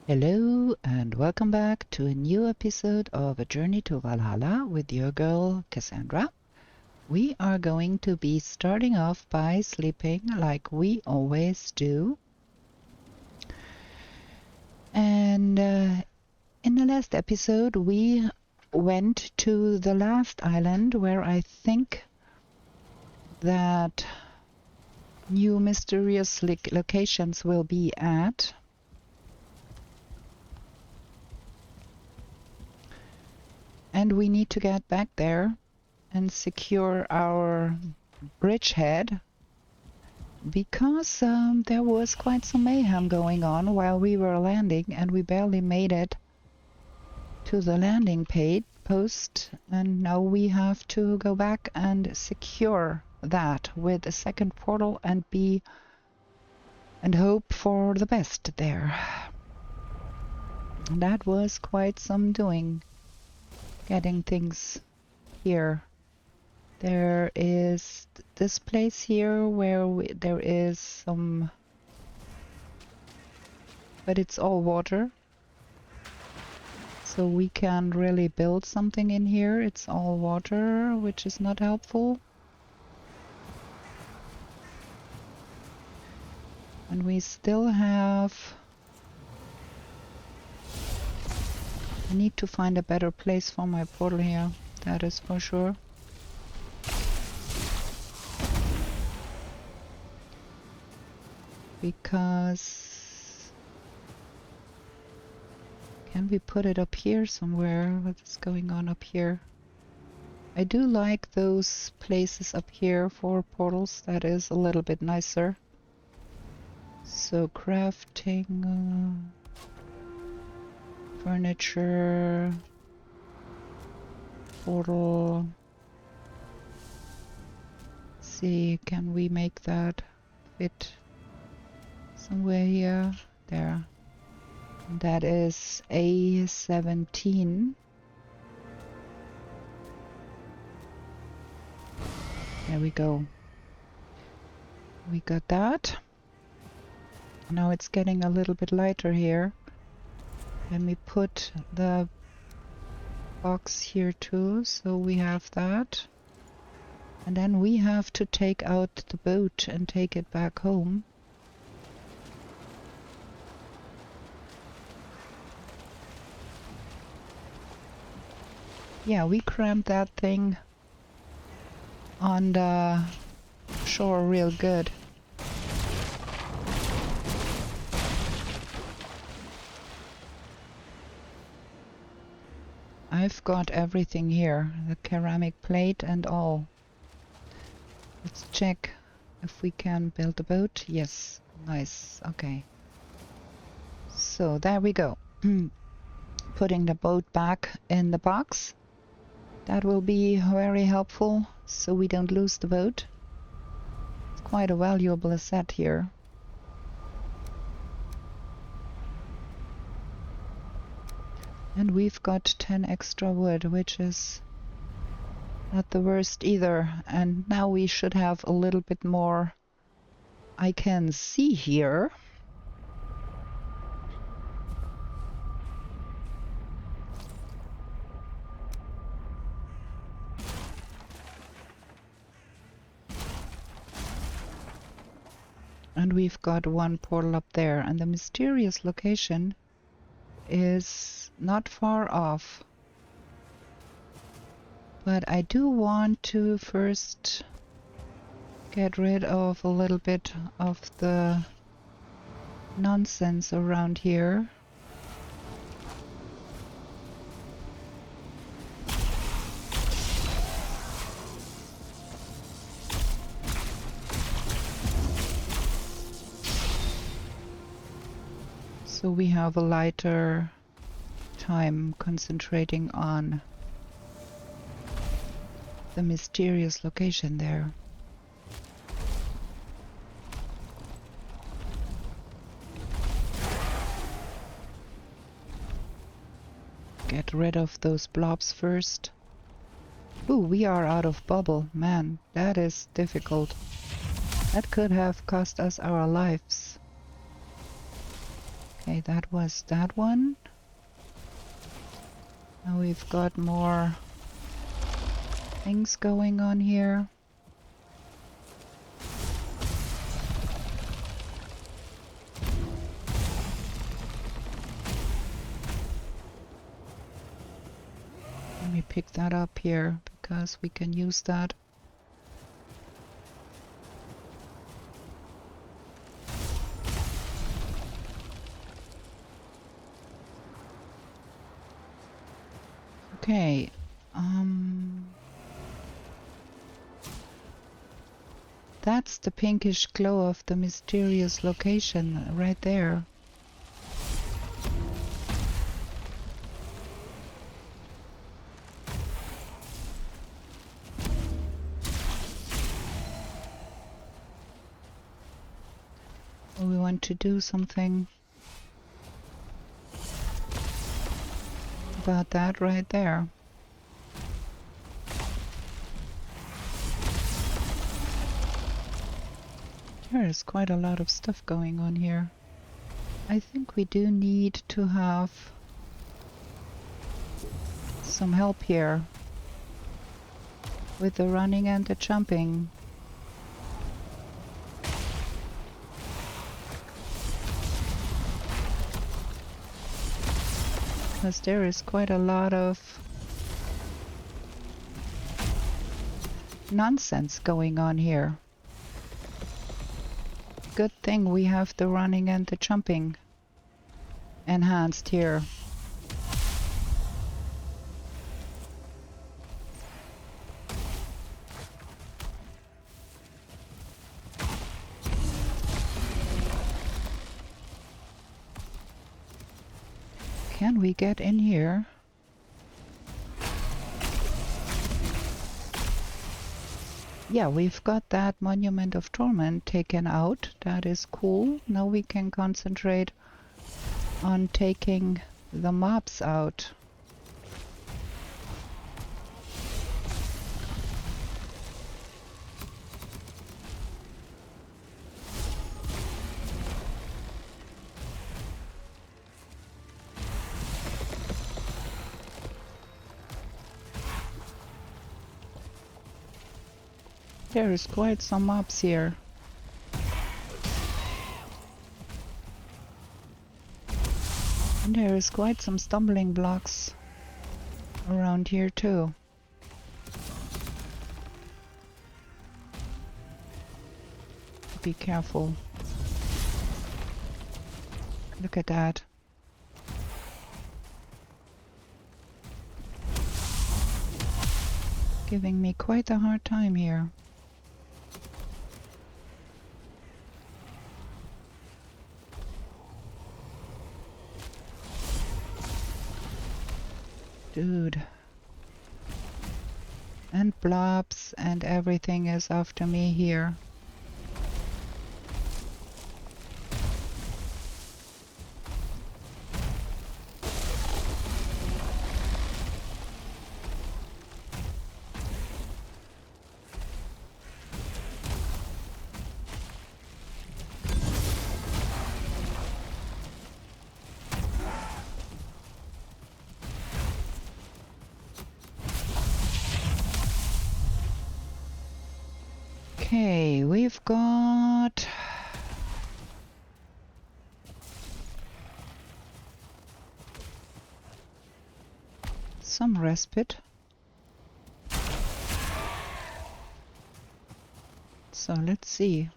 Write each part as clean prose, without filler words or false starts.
Hello and welcome back to a new episode of A Journey to Valhalla with your girl Cassandra. We are going to be starting off by sleeping like we always do. And in the last episode we went to the last island where I think that new mysterious locations will be at. And we need to get back there and secure our bridgehead because there was quite some mayhem going on while we were landing and we barely made it to the landing post, and now we have to go back and secure that with a second portal and hope for the best there. That was quite some doing, getting things here. There is this place here where there is some, but it's all water, so we can't really build something in here. It's all water, which is not helpful. And we still have, I need to find a better place for my portal here, that is for sure. Because can we put it up here somewhere? What is going on up here? I do like those places up here for portals. That is a little bit nicer. So crafting, furniture, portal. Let's see, can we make that fit somewhere here? There. That is A17. There we go. We got that. Now it's getting a little bit lighter here. Let me put the box here too, so we have that. And then we have to take out the boat and take it back home. Yeah, we cramped that thing on the shore real good. I've got everything here, the ceramic plate and all. Let's check if we can build a boat. Yes, nice, okay. So there we go. Putting the boat back in the box. That will be very helpful so we don't lose the boat. It's quite a valuable asset here. And we've got 10 extra wood, which is not the worst either. And now we should have a little bit more I can see here. And we've got one portal up there, and the mysterious location is not far off. But I do want to first get rid of a little bit of the nonsense around here. So we have a lighter time concentrating on the mysterious location there. Get rid of those blobs first. Ooh, we are out of bubble. Man, that is difficult. That could have cost us our lives. Okay, that was that one. Now we've got more things going on here. Let me pick that up here because we can use that. Okay. That's the pinkish glow of the mysterious location right there. We want to do something about that right there. There is quite a lot of stuff going on here. I think we do need to have some help here with the running and the jumping. Because there is quite a lot of nonsense going on here. Good thing we have the running and the jumping enhanced here. Can we get in here? Yeah, we've got that Monument of Torment taken out. That is cool. Now we can concentrate on taking the mobs out. There is quite some mobs here. And there is quite some stumbling blocks around here too. Be careful. Look at that. Giving me quite a hard time here. Dude. And blobs and everything is after me here. Okay, we've got some respite. So let's see.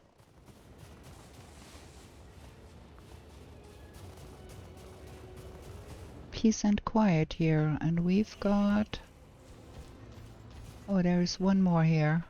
Peace and quiet here, and we've got... Oh, there's one more here.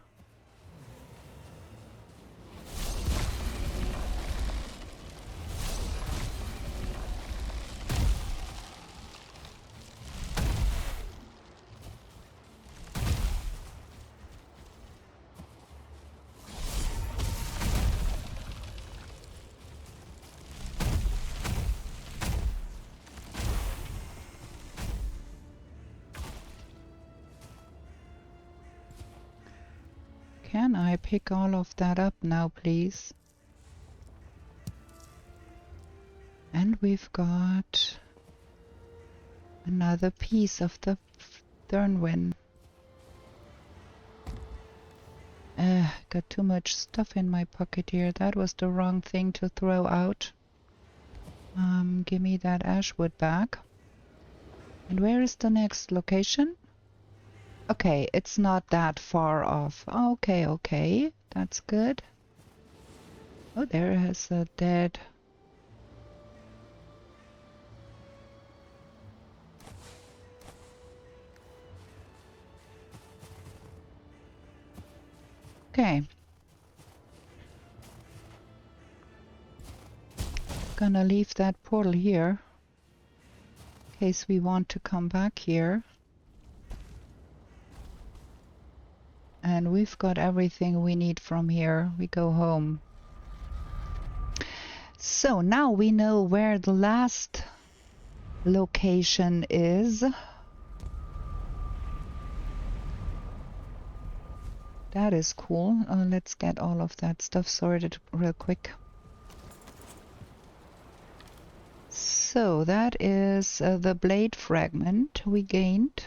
Can I pick all of that up now, please? And And we've got another piece of the Thornwind. Got too much stuff in my pocket here. That was the wrong thing to throw out. Give me that ashwood back. And where is the next location? Okay, it's not that far off. Okay, okay. That's good. Oh, there is a dead... Okay. Gonna leave that portal here. In case we want to come back here. And we've got everything we need from here. We go home. So now we know where the last location is. That is cool. Let's get all of that stuff sorted real quick. So that is the blade fragment we gained.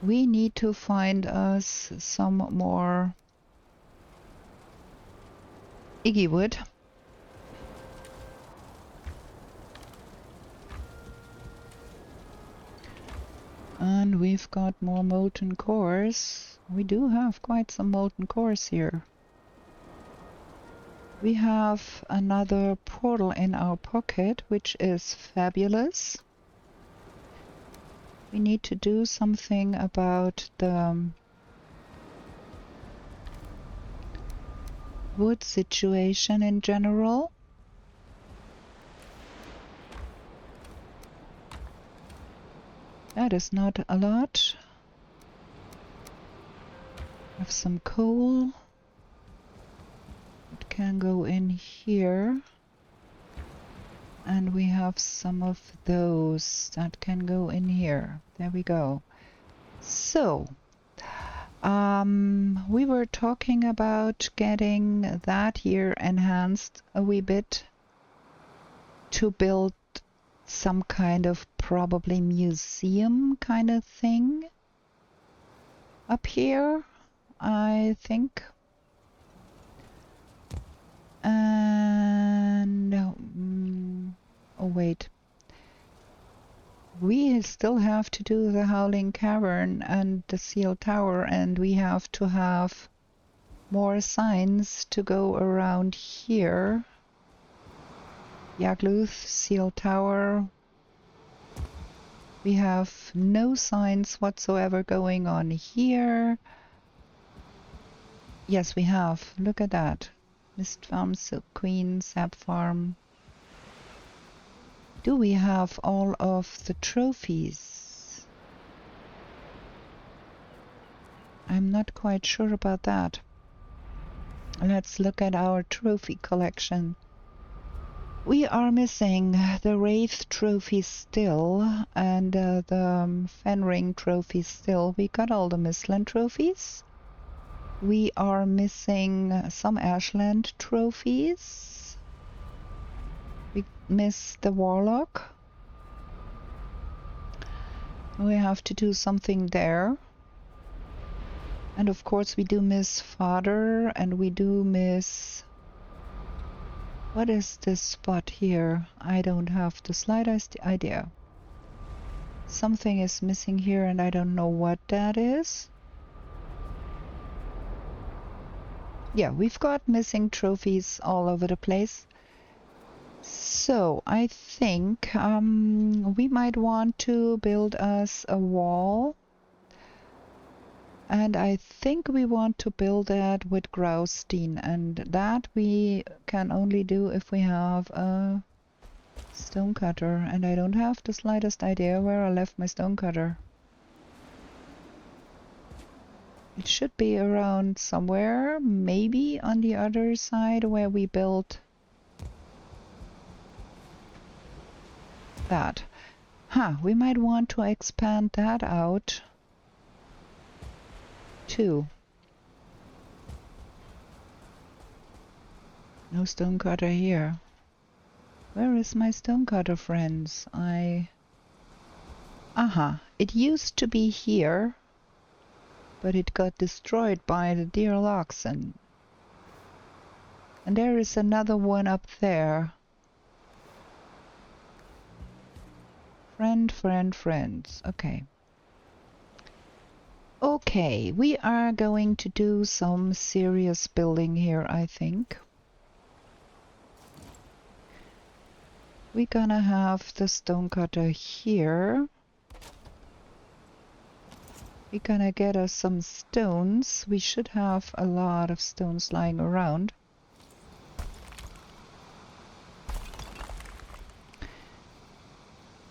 We need to find us some more Iggy wood. And we've got more molten cores. We do have quite some molten cores here. We have another portal in our pocket, which is fabulous. We need to do something about the wood situation in general. That is not a lot. Have some coal. It can go in here. And we have some of those that can go in here. There we go. So, we were talking about getting that here enhanced a wee bit to build some kind of probably museum kind of thing up here, I think. And oh wait, we still have to do the Howling Cavern and the Seal Tower, and we have to have more signs to go around here. Yagluth, Seal Tower. We have no signs whatsoever going on here. Yes, we have. Look at that. Mist Farm, Silk Queen, Sap Farm. Do we have all of the trophies? I'm not quite sure about that. Let's look at our trophy collection. We are missing the Wraith trophy still, and the Fenring trophy still. We got all the Mistland trophies. We are missing some Ashland trophies. We miss the Warlock. We have to do something there. And of course we do miss Father, and we do miss... What is this spot here? I don't have the slightest idea. Something is missing here and I don't know what that is. Yeah, we've got missing trophies all over the place. So I think we might want to build us a wall. And I think we want to build that with Grausstein, and that we can only do if we have a stonecutter, and I don't have the slightest idea where I left my stonecutter. It should be around somewhere, maybe on the other side where we built that. We might want to expand that out too. No stonecutter here. Where is my stonecutter, friends? Aha, it used to be here, but it got destroyed by the deer oxen. And there is another one up there. Friends. Okay. Okay, we are going to do some serious building here, I think. We're gonna have the stonecutter here. We're gonna get us some stones. We should have a lot of stones lying around.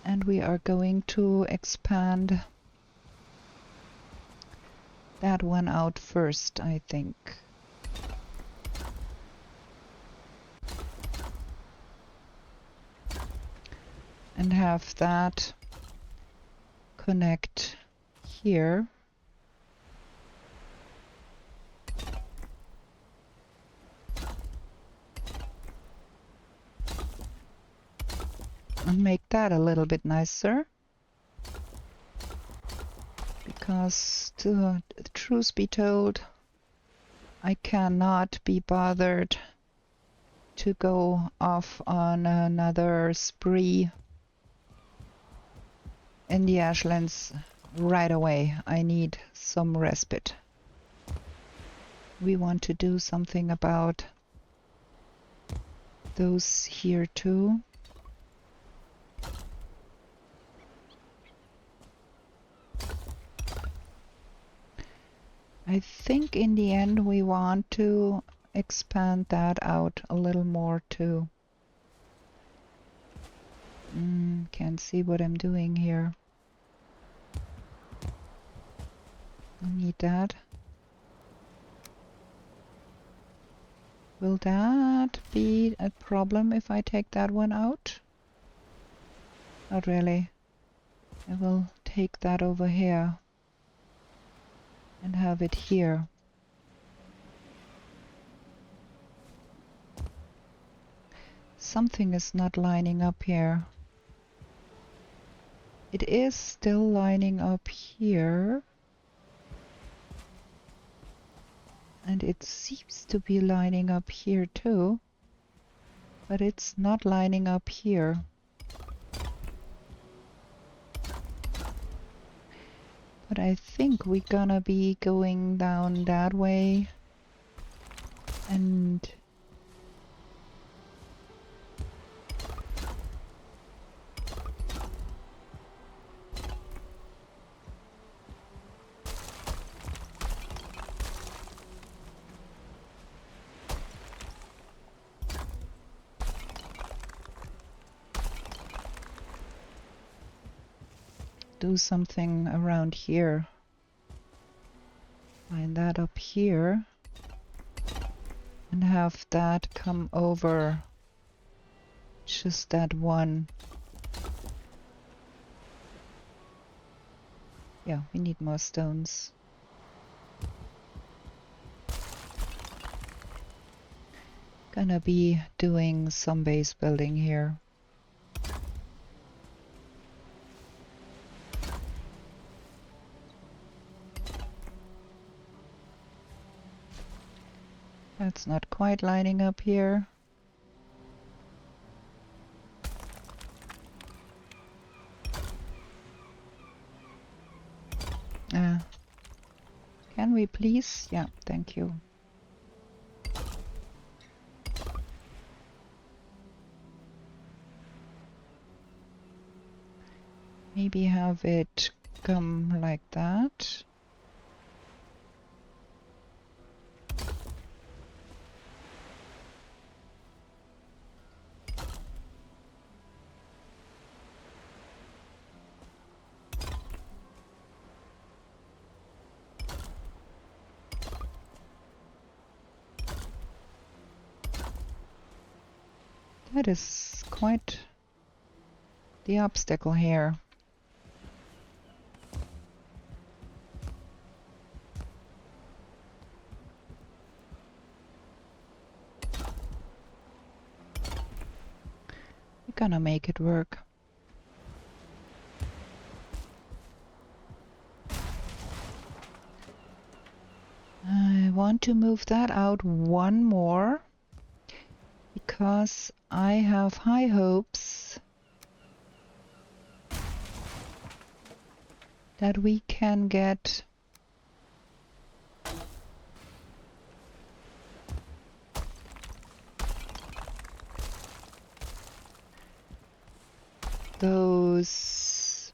And we are going to expand that one out first, I think. And have that connect here. And make that a little bit nicer. Because, to the truth be told, I cannot be bothered to go off on another spree in the Ashlands right away. I need some respite. We want to do something about those here too. I think in the end we want to expand that out a little more too. Can't see what I'm doing here. I need that. Will that be a problem if I take that one out? Not really. I will take that over here and have it here. Something is not lining up here. It is still lining up here. And it seems to be lining up here too. But it's not lining up here. But I think we're gonna be going down that way and do something around here. Line that up here and have that come over just that one. Yeah, we need more stones. Gonna be doing some base building here. That's not quite lining up here. Can we please? Yeah, thank you. Maybe have it come like that. That is quite the obstacle here. gonna make it work. I want to move that out one more because I have high hopes that we can get those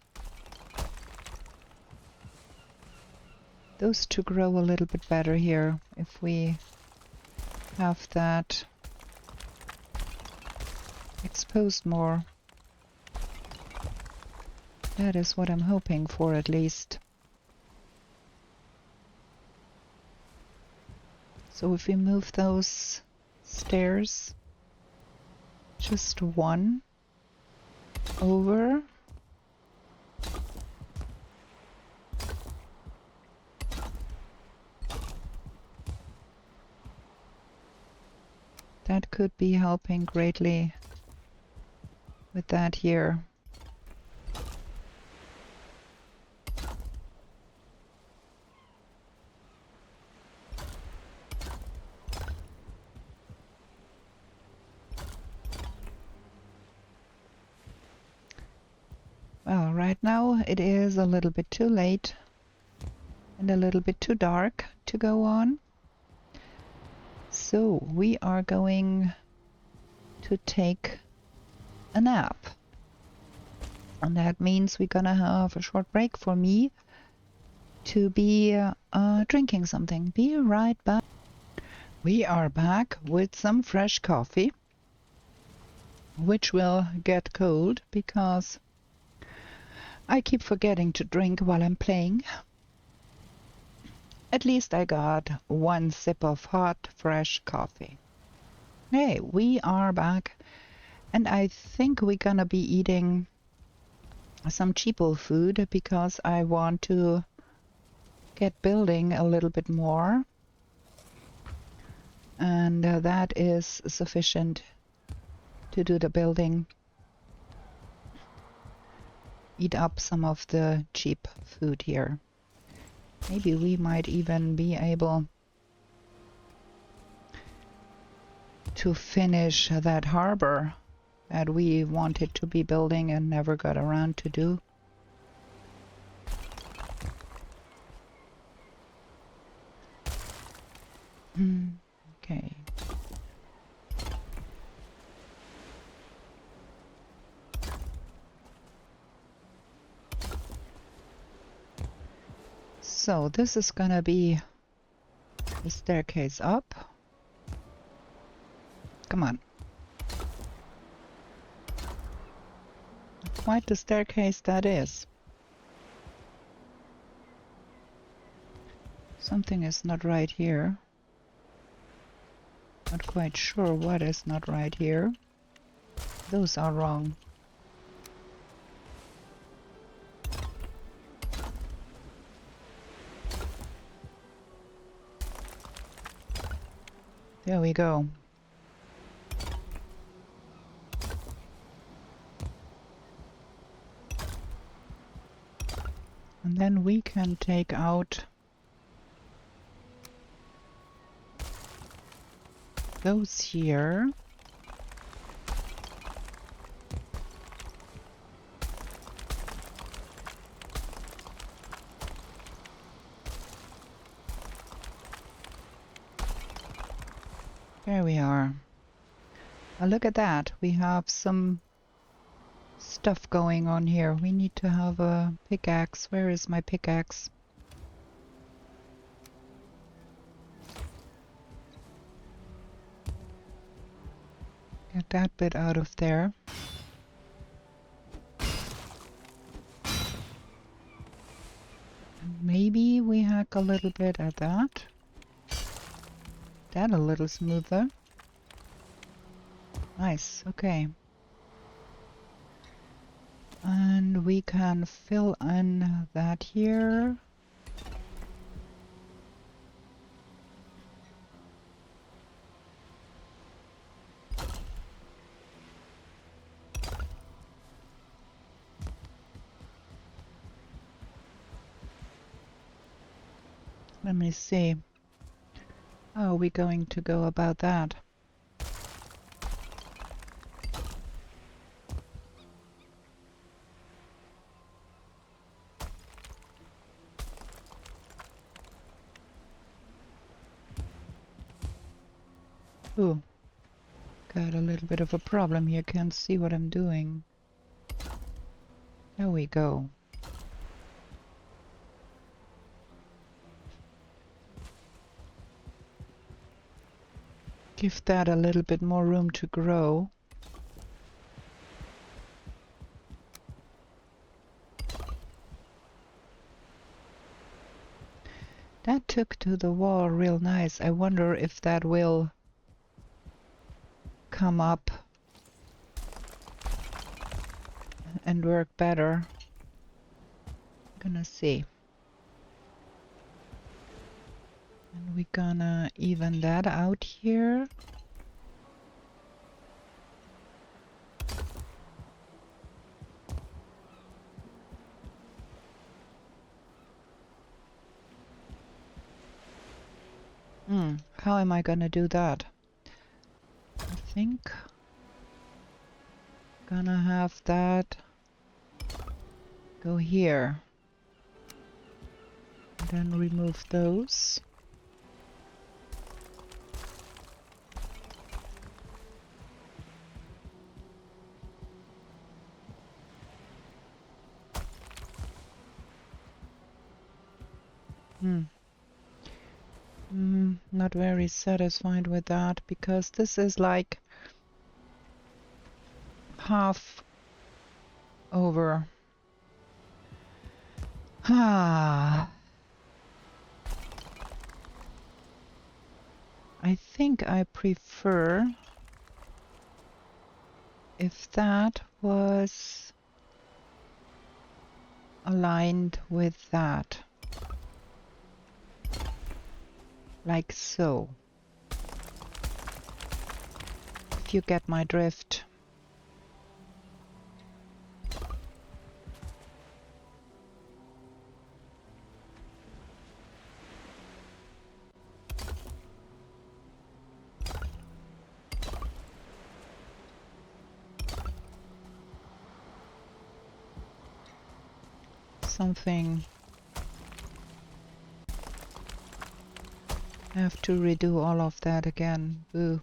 to grow a little bit better here if we have that exposed more. That is what I'm hoping for, at least. So if we move those stairs just one over, that could be helping greatly with that here. Well, right now it is a little bit too late and a little bit too dark to go on. So we are going to take a nap. And that means we're gonna have a short break for me to be drinking something. Be right back. We are back with some fresh coffee, which will get cold because I keep forgetting to drink while I'm playing. At least I got one sip of hot, fresh coffee. Hey, we are back, and I think we're gonna be eating some cheapo food because I want to get building a little bit more, and that is sufficient to do the building. Eat up some of the cheap food here. Maybe we might even be able to finish that harbor that we wanted to be building and never got around to do. Okay. So this is gonna be the staircase up. Come on. Quite the staircase that is. Something is not right here. Not quite sure what is not right here. Those are wrong. There we go. And then we can take out those here. There we are. Now look at that. We have some stuff going on here. We need to have a pickaxe. Where is my pickaxe? Get that bit out of there. And maybe we hack a little bit at that. That a little smoother. Nice, okay. And we can fill in that here. Let me see. How are we going to go about that? Ooh, got a little bit of a problem here. Can't see what I'm doing. There we go. Give that a little bit more room to grow. That took to the wall real nice. I wonder if that will come up and work better. Gonna see. And we're gonna even that out here. How am I gonna do that? I think gonna have that go here. And then remove those. Not very satisfied with that, because this is like half over. I think I prefer if that was aligned with that. Like so. If you get my drift. Something. I have to redo all of that again. Boo.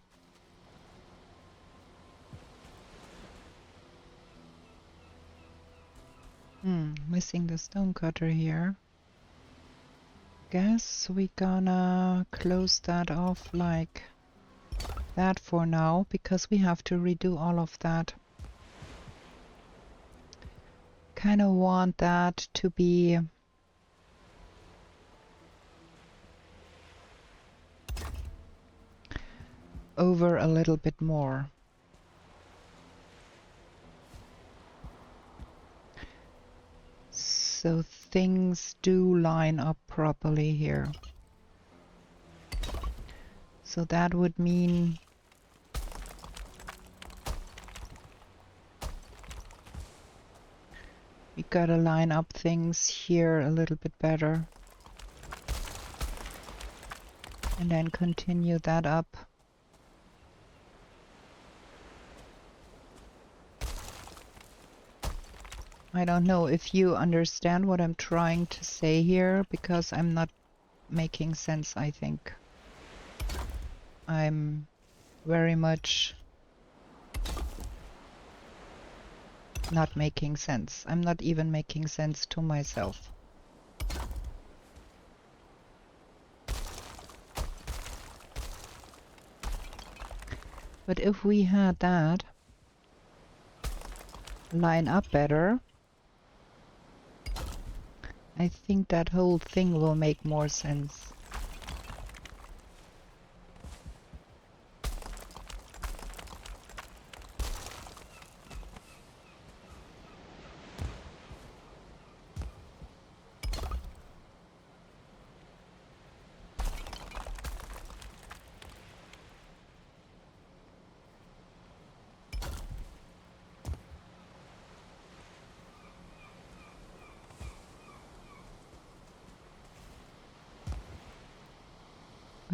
Missing the stone cutter here. Guess we gonna close that off like that for now, because we have to redo all of that. Kind of want that to be over a little bit more. So things do line up properly here. So that would mean we gotta line up things here a little bit better. And then continue that up. I don't know if you understand what I'm trying to say here, because I'm not making sense, I think. I'm very much not making sense. I'm not even making sense to myself. But if we had that line up better, I think that whole thing will make more sense.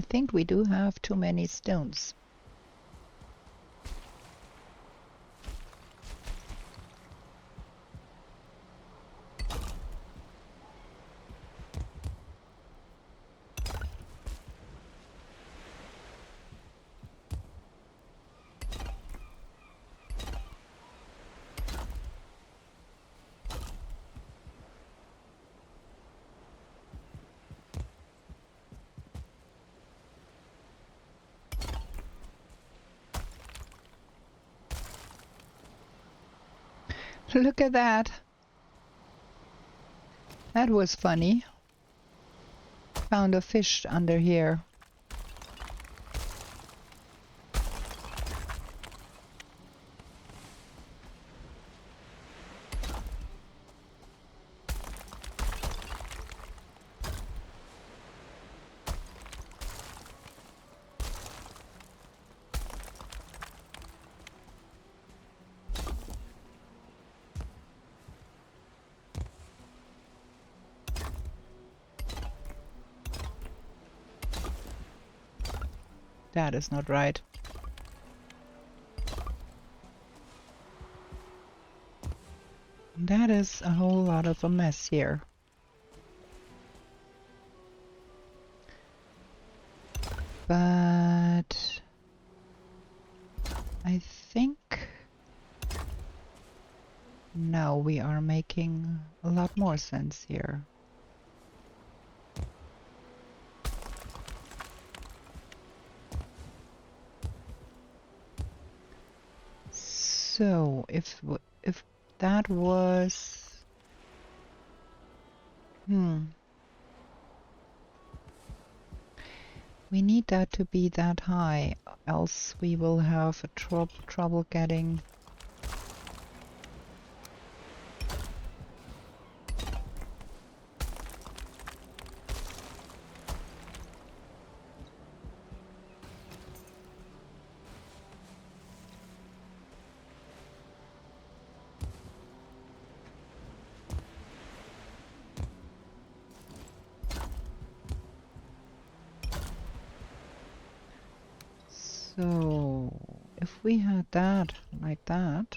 I think we do have too many stones. Look at that. That was funny. Found a fish under here. That is not right. That is a whole lot of a mess here. But I think now we are making a lot more sense here. So if that was we need that to be that high, else we will have a trouble getting so if we had that like that,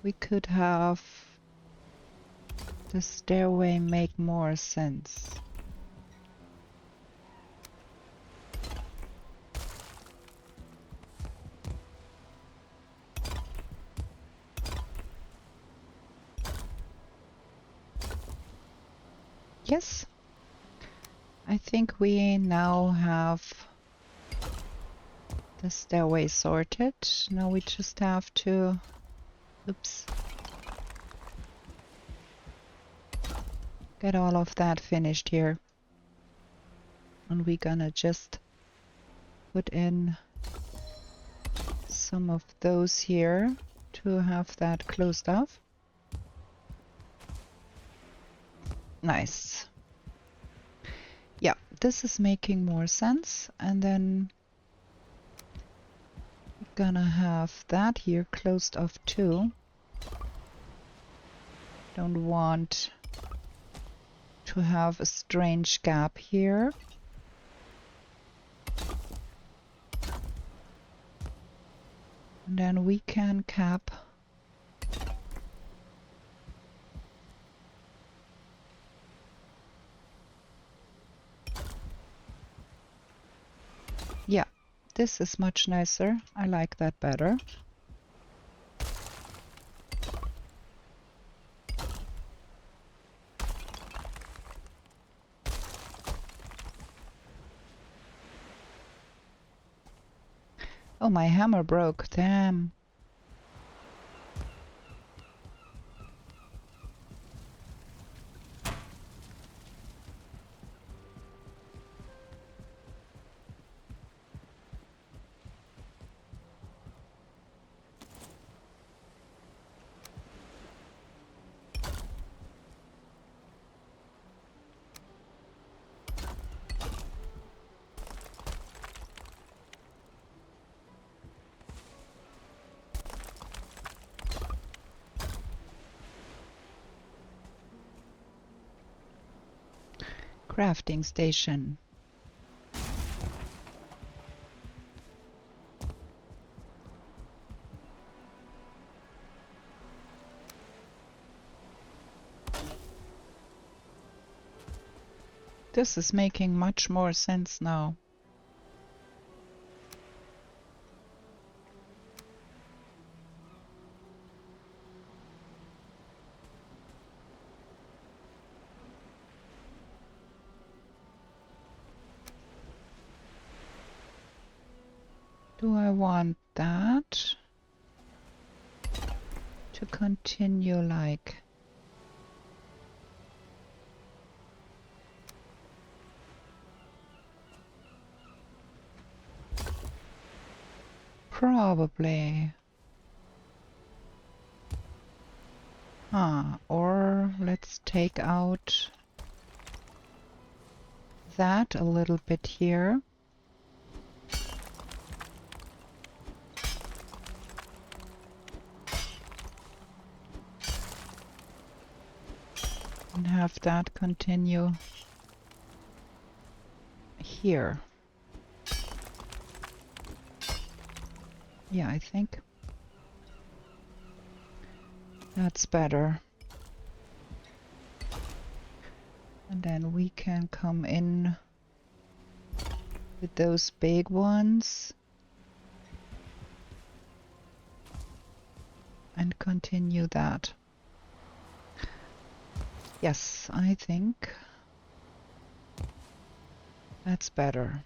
we could have the stairway make more sense. Yes, I think we now have the stairway sorted. Now we just have to, oops, get all of that finished here. And we're gonna just put in some of those here to have that closed off. Nice. Yeah, this is making more sense. And then we're gonna have that here closed off too. Don't want to have a strange gap here. And then we can cap yeah, this is much nicer. I like that better. Oh, my hammer broke. Damn. Crafting station. This is making much more sense now. Do I want that to continue like probably? Or let's take out that a little bit here. And have that continue here. Yeah, I think that's better. And then we can come in with those big ones and continue that. Yes, I think that's better.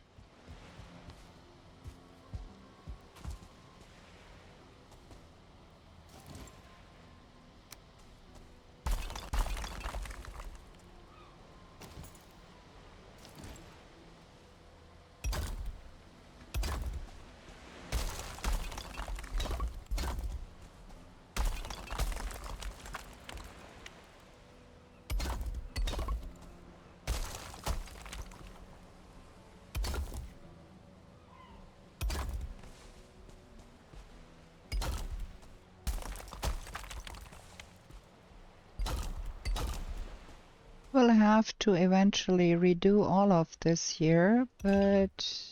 We'll have to eventually redo all of this here, but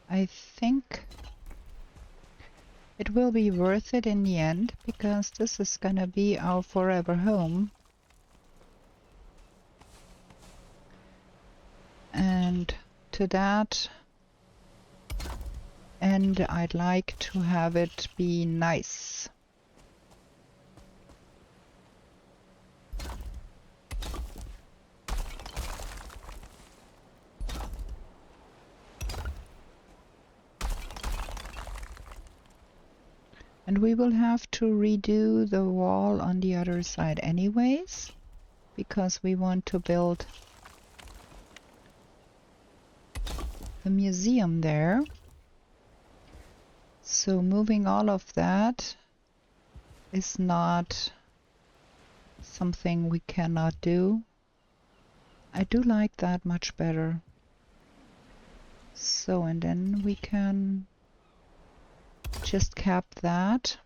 I think it will be worth it in the end, because this is gonna be our forever home. And to that end, I'd like to have it be nice. And we will have to redo the wall on the other side anyways, because we want to build the museum there. So moving all of that is not something we cannot do. I do like that much better. So, and then we can just cap that.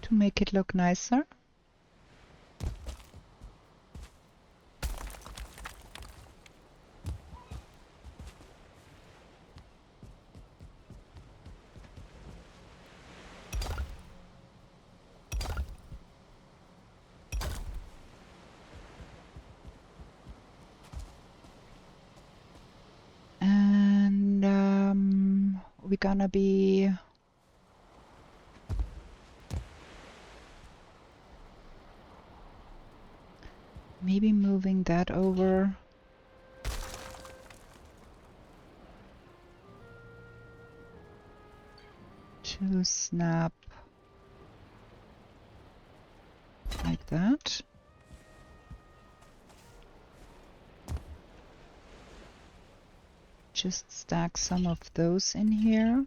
To make it look nicer. We're gonna be maybe moving that over to snap like that. Just stack some of those in here.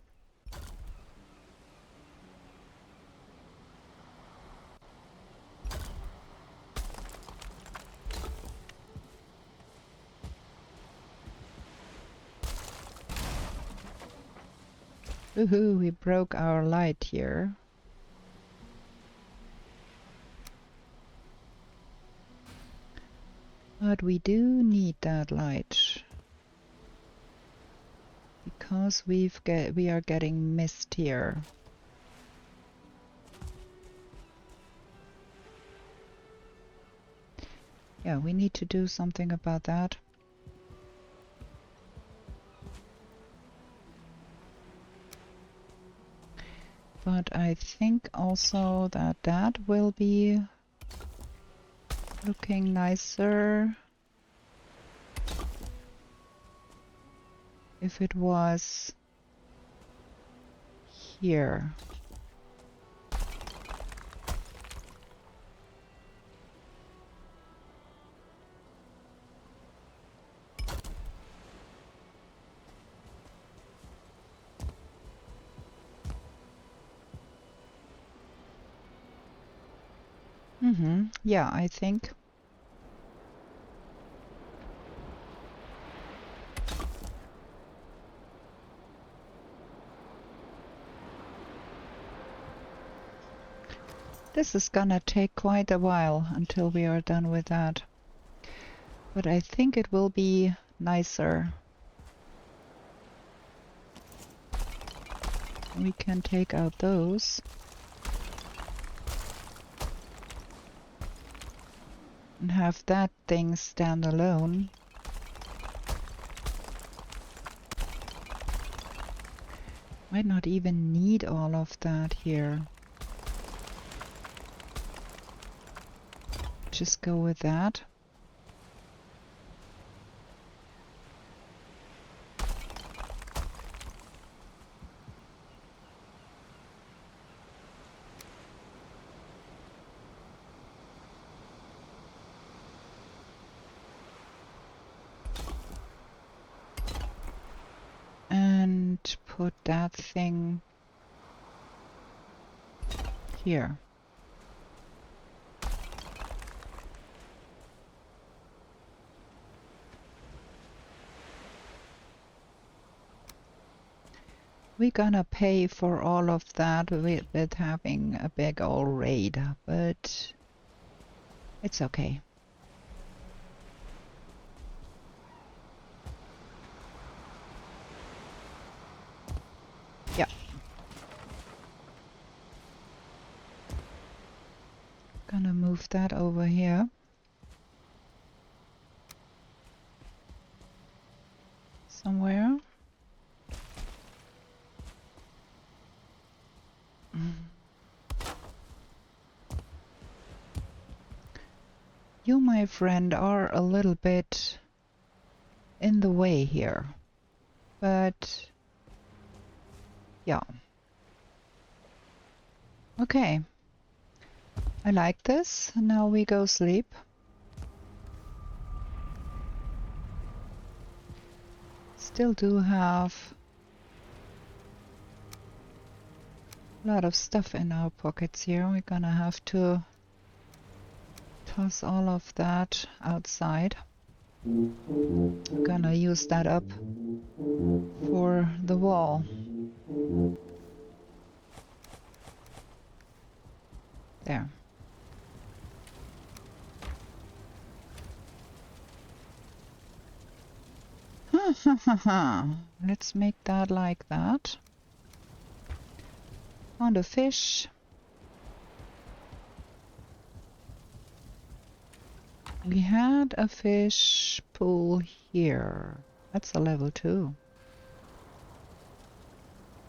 Woohoo, we broke our light here. But we do need that light. Because we are getting mist here. Yeah, we need to do something about that. But I think also that that will be looking nicer if it was here. Yeah, I think. This is gonna take quite a while until we are done with that. But I think it will be nicer. We can take out those. And have that thing stand alone. Might not even need all of that here. Just go with that. And put that thing here. We're gonna pay for all of that with having a big old raid, but it's okay. Yeah. Gonna move that over here. Somewhere. You, my friend, are a little bit in the way here. But yeah. Okay. I like this. Now we go sleep. Still do have a lot of stuff in our pockets here. We're gonna have to toss all of that outside. I'm gonna use that up for the wall. There. Let's make that like that. Found a fish. We had a fish pool here. That's a level 2.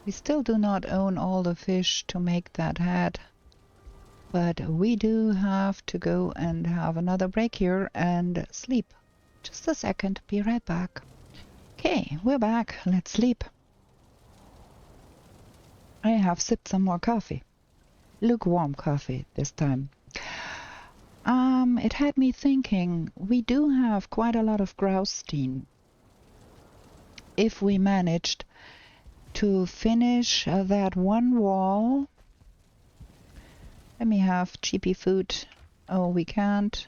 We still do not own all the fish to make that head. But we do have to go and have another break here and sleep. Just a second, be right back. Okay, we're back. Let's sleep. I have sipped some more coffee. Lukewarm coffee this time. It had me thinking, we do have quite a lot of graustein. If we managed to finish that one wall. Let me have cheapy food. Oh, we can't.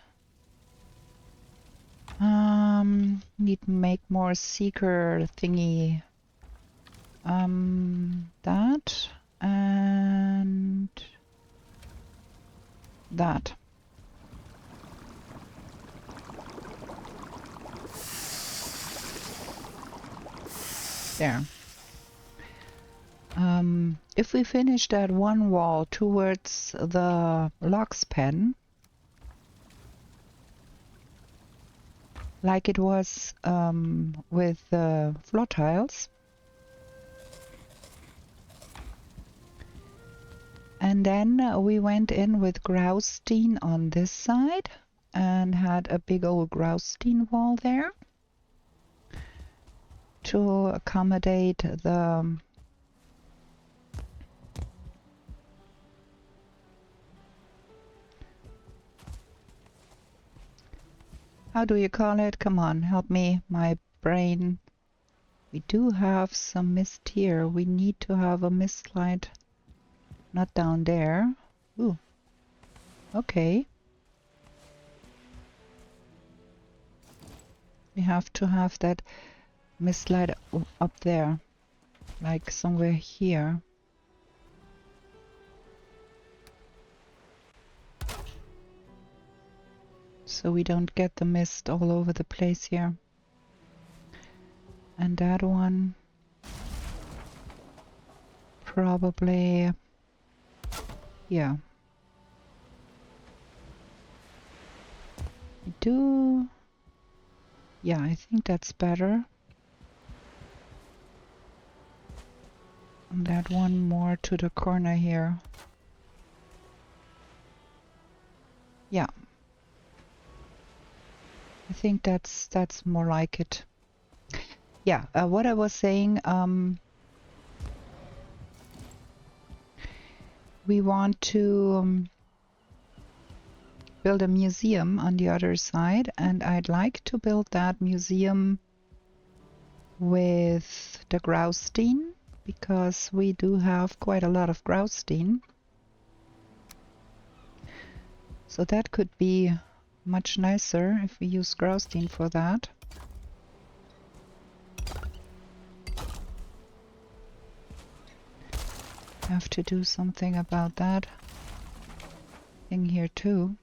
Need to make more seeker thingy. That and that. There. If we finish that one wall towards the logs pen, like it was with the floor tiles, and then we went in with Graustein on this side and had a big old Graustein wall there to accommodate the how do you call it? Come on, help me, my brain. We do have some mist here. We need to have a mist slide. Not down there. Ooh. Okay. We have to have that mist slide up there. Like somewhere here. So we don't get the mist all over the place here. And that one probably, yeah. We do, yeah, I think that's better. And that one more to the corner here. Yeah. I think that's more like it. Yeah, what I was saying, we want to build a museum on the other side, and I'd like to build that museum with the Graustein, because we do have quite a lot of Graustein. So that could be much nicer if we use Graustein for that. Have to do something about that thing here too.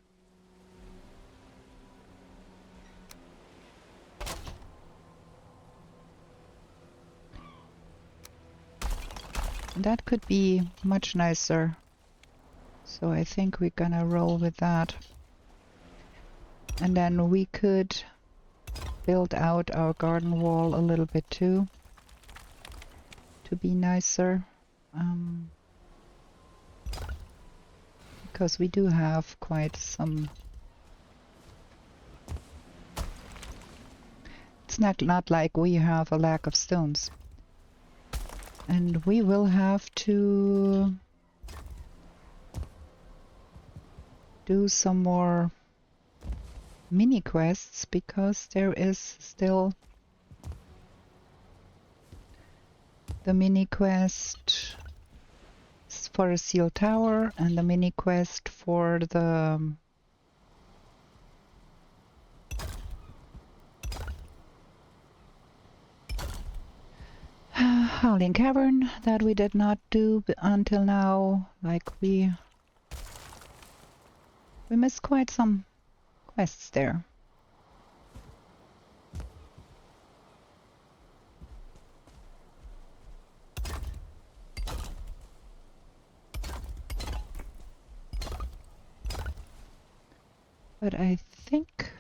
That could be much nicer. So I think we're gonna roll with that. And then we could build out our garden wall a little bit too, to be nicer. Because we do have quite some. It's not like we have a lack of stones. And we will have to do some more mini quests, because there is still the mini quest for a seal tower and the mini quest for the Howling Cavern that we did not do until now. Like we missed quite some quests there. But I think,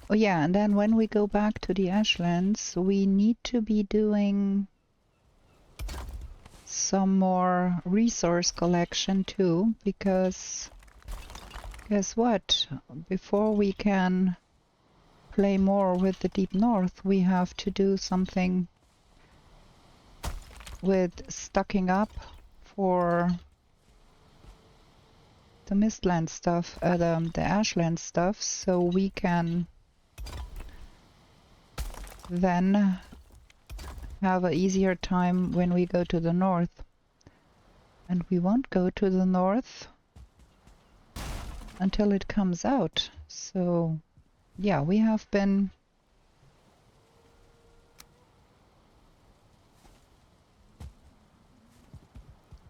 oh yeah, and then when we go back to the Ashlands, we need to be doing some more resource collection too, because guess what? Before we can play more with the Deep North, we have to do something with stocking up for the Mistland stuff, the Ashland stuff, so we can then have an easier time when we go to the north. And we won't go to the north until it comes out. So yeah, we have been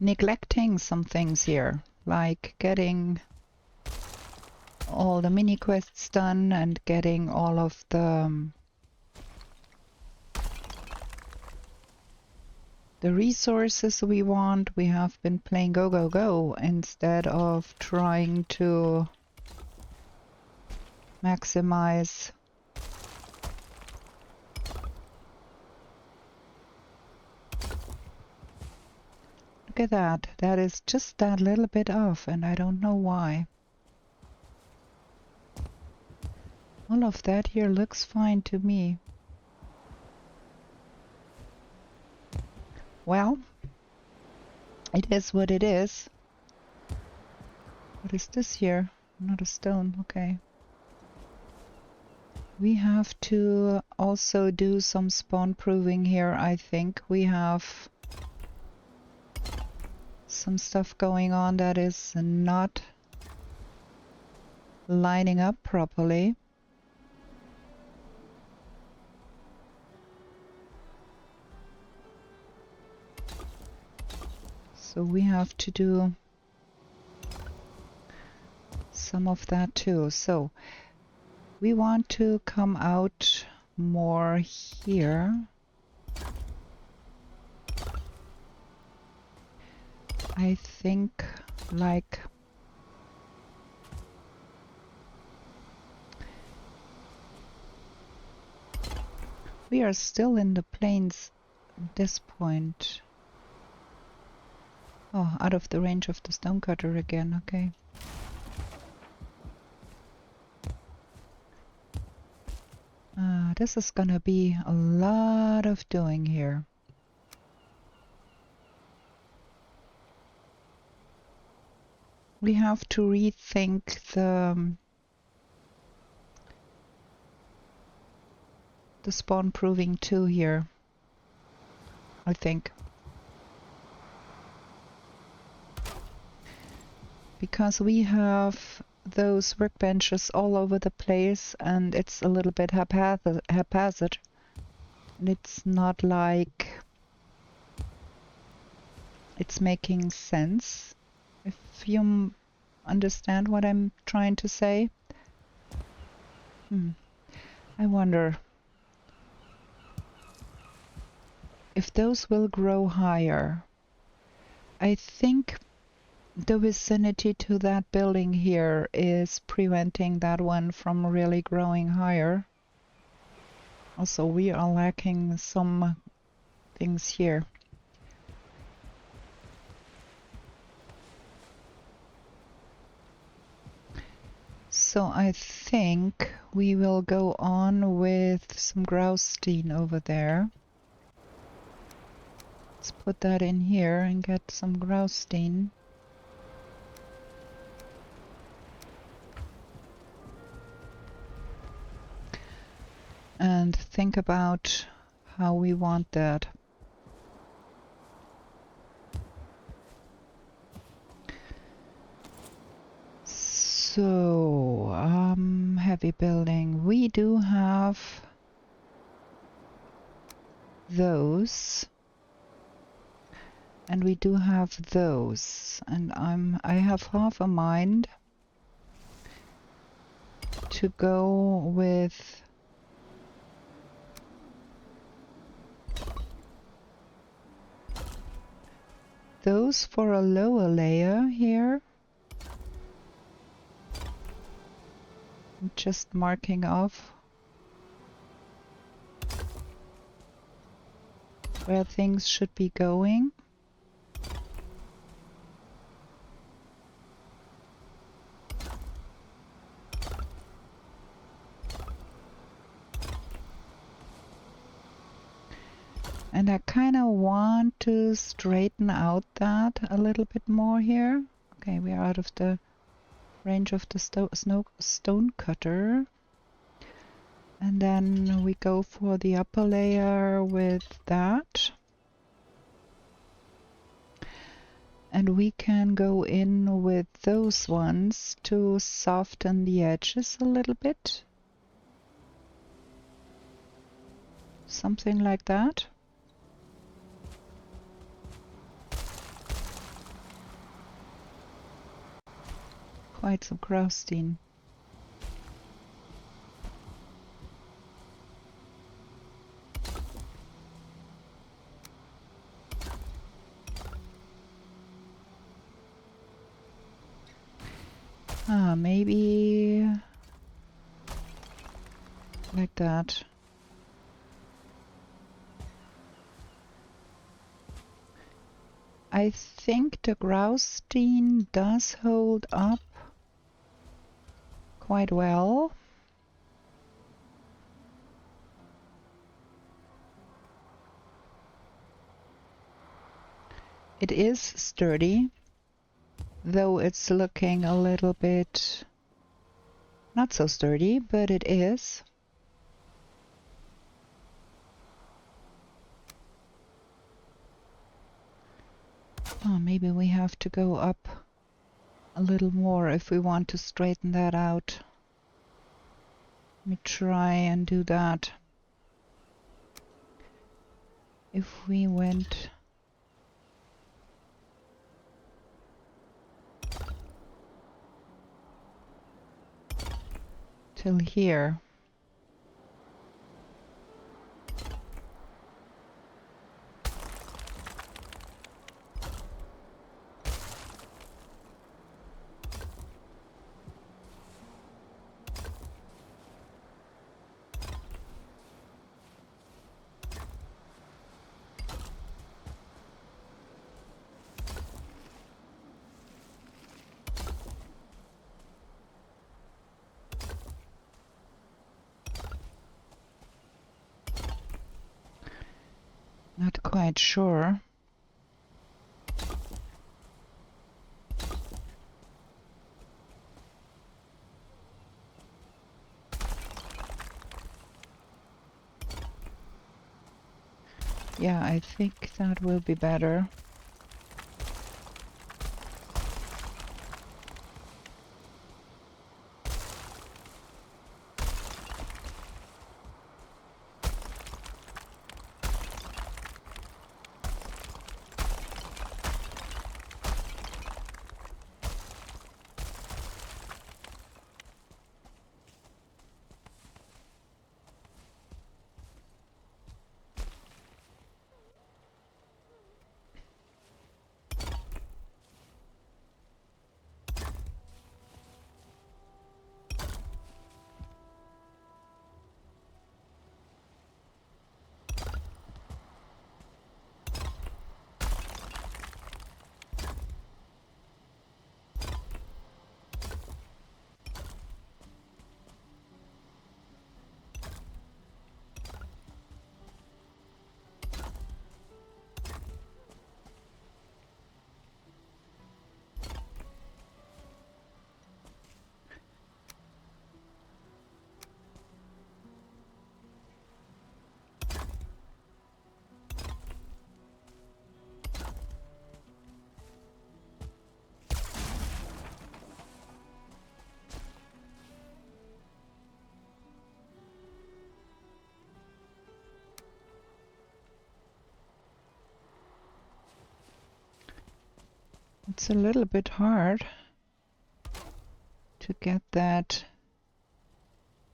neglecting some things here, like getting all the mini quests done and getting all of the the resources we want. We have been playing go, go, go instead of trying to maximize. Look at that. That is just that little bit off, and I don't know why. All of that here looks fine to me. Well, it is what it is. What is this here? Not a stone, okay. We have to also do some spawn proving here, I think. We have some stuff going on that is not lining up properly. So we have to do some of that too. So we want to come out more here. I think like we are still in the plains at this point. Oh, out of the range of the stonecutter again, okay. This is gonna be a lot of doing here. We have to rethink the spawn proving too here, I think. Because we have those workbenches all over the place and it's a little bit haphazard. And it's not like it's making sense, if you understand what I'm trying to say. I wonder if those will grow higher. I think the vicinity to that building here is preventing that one from really growing higher. Also, we are lacking some things here. So I think we will go on with some Graustein over there. Let's put that in here and get some Graustein. And think about how we want that. So, heavy building. We do have those. And we do have those. And I have half a mind to go with those for a lower layer here. Just marking off where things should be going. And I kind of want to straighten out that a little bit more here. Okay, we are out of the range of the stone cutter. And then we go for the upper layer with that. And we can go in with those ones to soften the edges a little bit. Something like that. Quite some Graustein. Maybe like that. I think the Graustein does hold up quite well. It is sturdy, though it's looking a little bit not so sturdy, but it is. Oh, maybe we have to go up a little more if we want to straighten that out. Let me try and do that. If we went till here. Not quite sure. Yeah, I think that will be better. It's a little bit hard to get that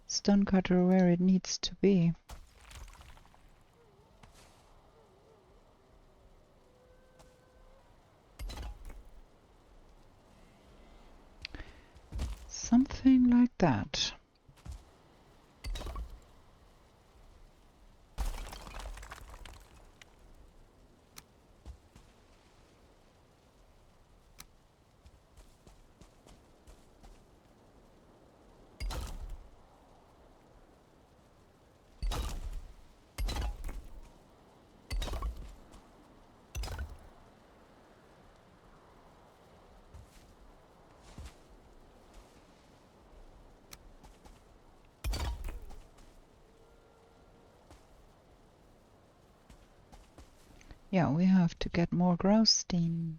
stonecutter where it needs to be. Something like that. Yeah, we have to get more Graustein.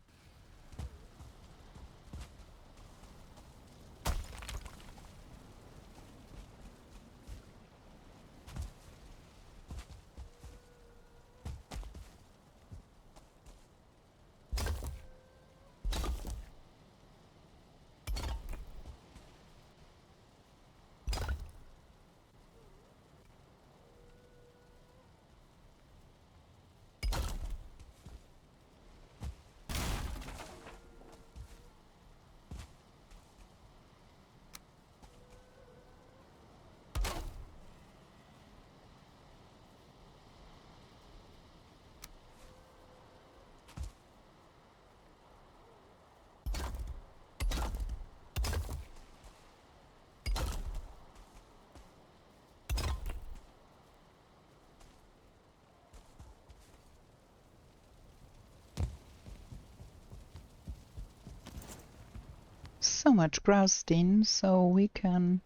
so much grousstein, so we can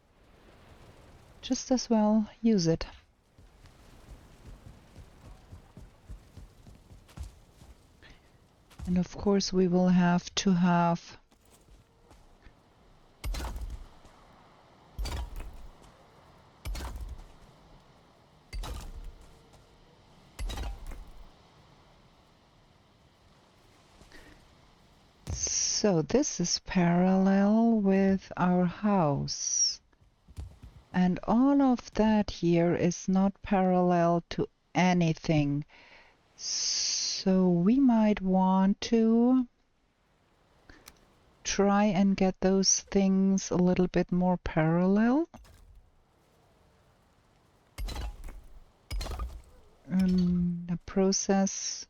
just as well use it. And of course we will have to have so this is parallel with our house. And all of that here is not parallel to anything. So we might want to try and get those things a little bit more parallel. In the process,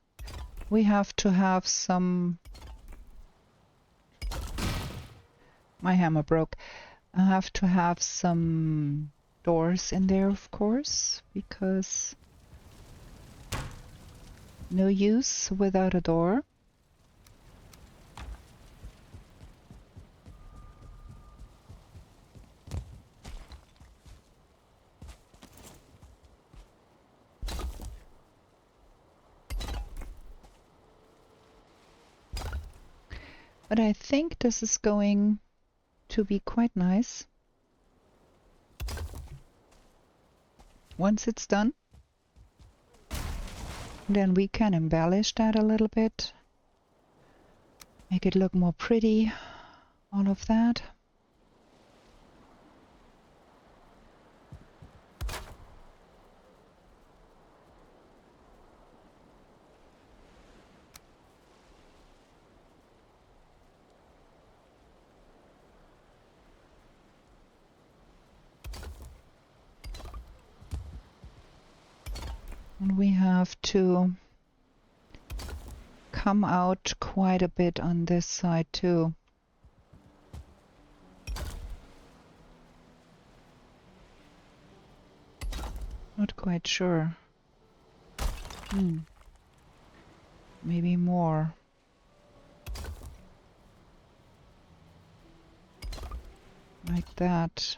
we have to have some... My hammer broke. I have to have some doors in there, of course, because no use without a door. But I think this is going to be quite nice once it's done. Then we can embellish that a little bit, make it look more pretty, all of that. And we have to come out quite a bit on this side too. Not quite sure. Maybe more. Like that.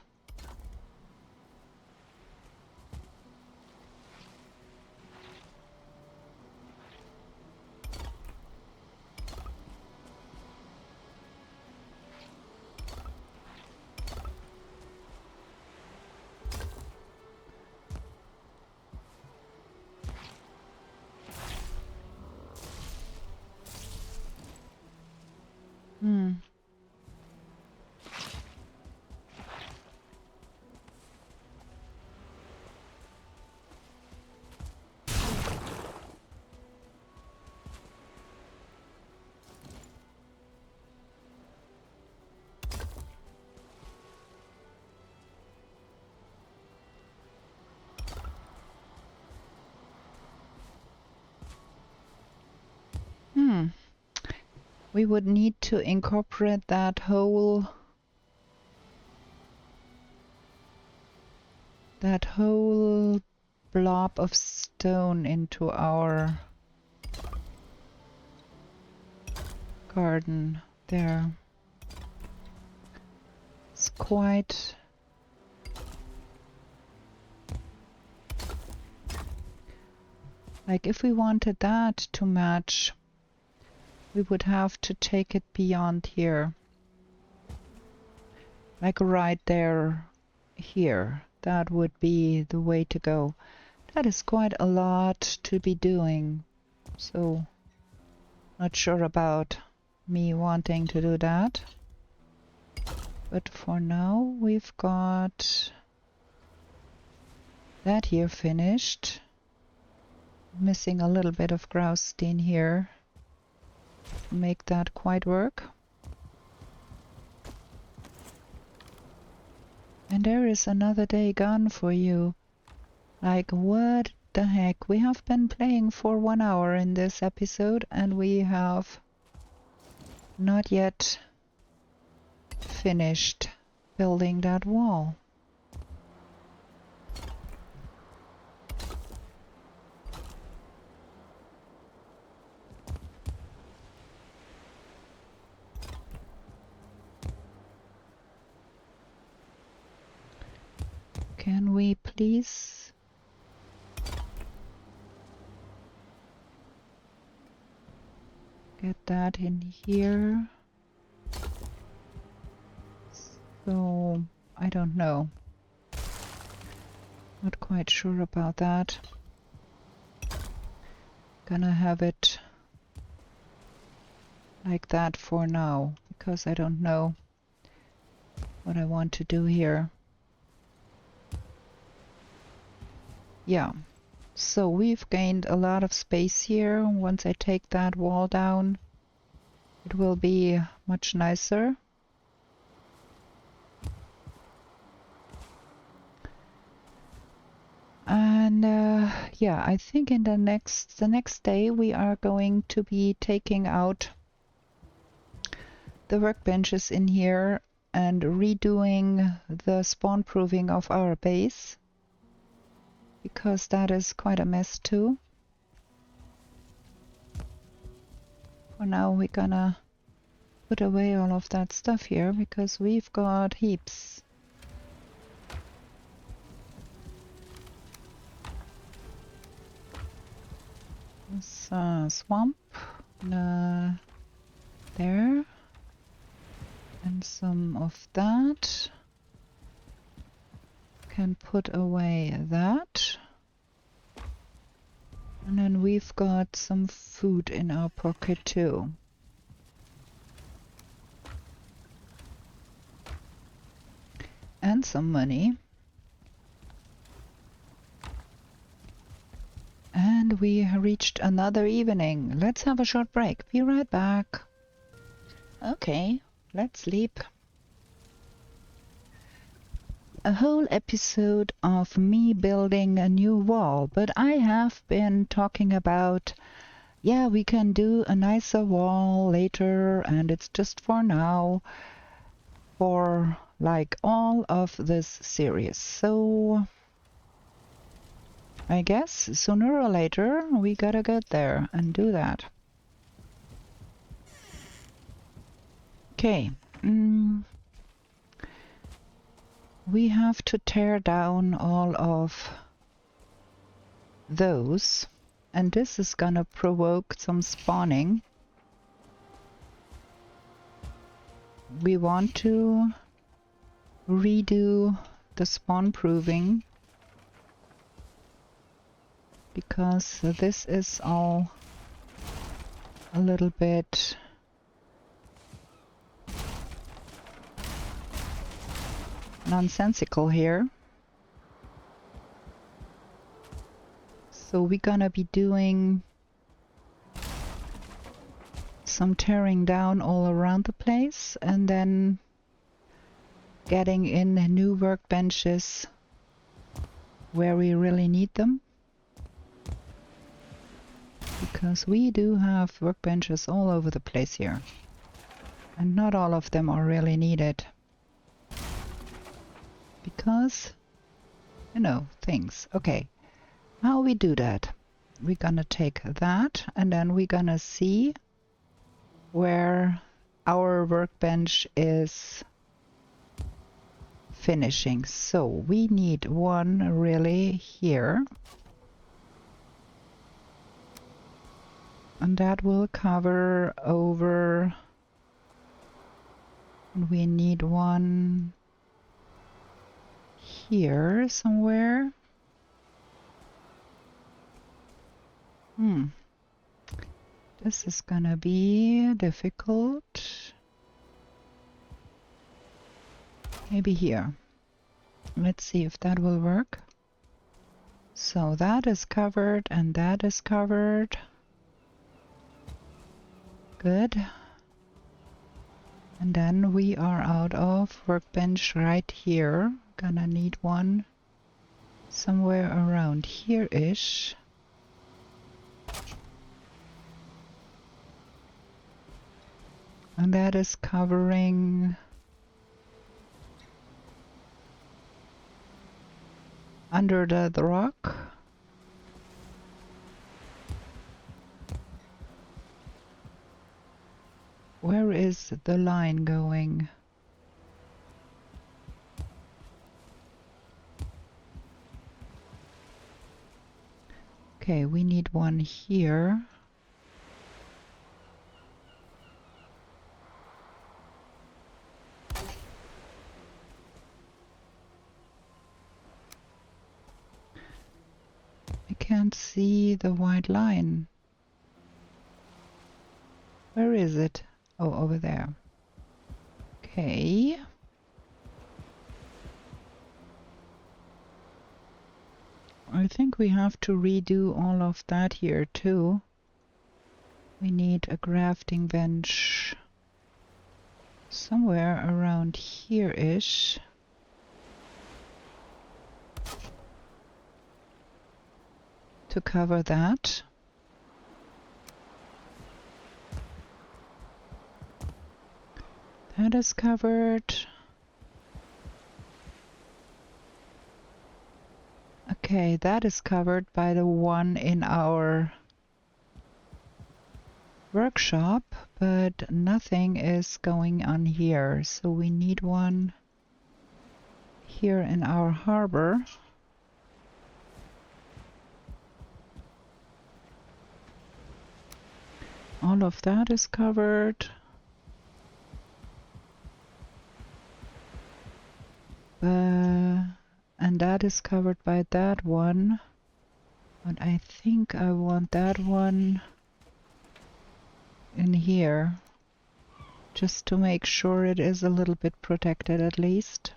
We would need to incorporate that whole blob of stone into our garden there. It's quite... Like if we wanted that to match, we would have to take it beyond here. Like right there, here. That would be the way to go. That is quite a lot to be doing. So, not sure about me wanting to do that. But for now, we've got that here finished. Missing a little bit of grousstein here. Make that quite work. And there is another day gone for you. Like, what the heck? We have been playing for 1 hour in this episode and we have not yet finished building that wall. Can we please get that in here? So, I don't know. Not quite sure about that. Gonna have it like that for now, because I don't know what I want to do here. Yeah, so we've gained a lot of space here. Once I take that wall down, it will be much nicer. And yeah, I think in the next day we are going to be taking out the workbenches in here and redoing the spawn proofing of our base, because that is quite a mess too. For now we're gonna put away all of that stuff here because we've got heaps. This swamp there, and some of that. Can put away that. And then we've got some food in our pocket too. And some money. And we reached another evening. Let's have a short break. Be right back. Okay, let's sleep. A whole episode of me building a new wall, but I have been talking about, yeah, we can do a nicer wall later, and it's just for now, for like all of this series. So I guess sooner or later we gotta get there and do that. Okay. We have to tear down all of those, and this is gonna provoke some spawning. We want to redo the spawn proving because this is all a little bit nonsensical here. So we're gonna be doing some tearing down all around the place and then getting in new workbenches where we really need them. Because we do have workbenches all over the place here. And not all of them are really needed. Because, you know, things. Okay, how we do that? We're gonna take that and then we're gonna see where our workbench is finishing. So we need one really here. And that will cover over. And we need one here somewhere. This is gonna be difficult. Maybe here. Let's see if that will work. So that is covered and that is covered. Good. And then we are out of workbench right here. Gonna need one somewhere around here-ish. And that is covering under the rock. Where is the line going? Okay, we need one here. I can't see the white line. Where is it? Oh, over there. Okay. I think we have to redo all of that here too. We need a crafting bench somewhere around here-ish. To cover that. That is covered. Okay, that is covered by the one in our workshop, but nothing is going on here. So we need one here in our harbor. All of that is covered. And that is covered by that one. But I think I want that one in here, just to make sure it is a little bit protected at least.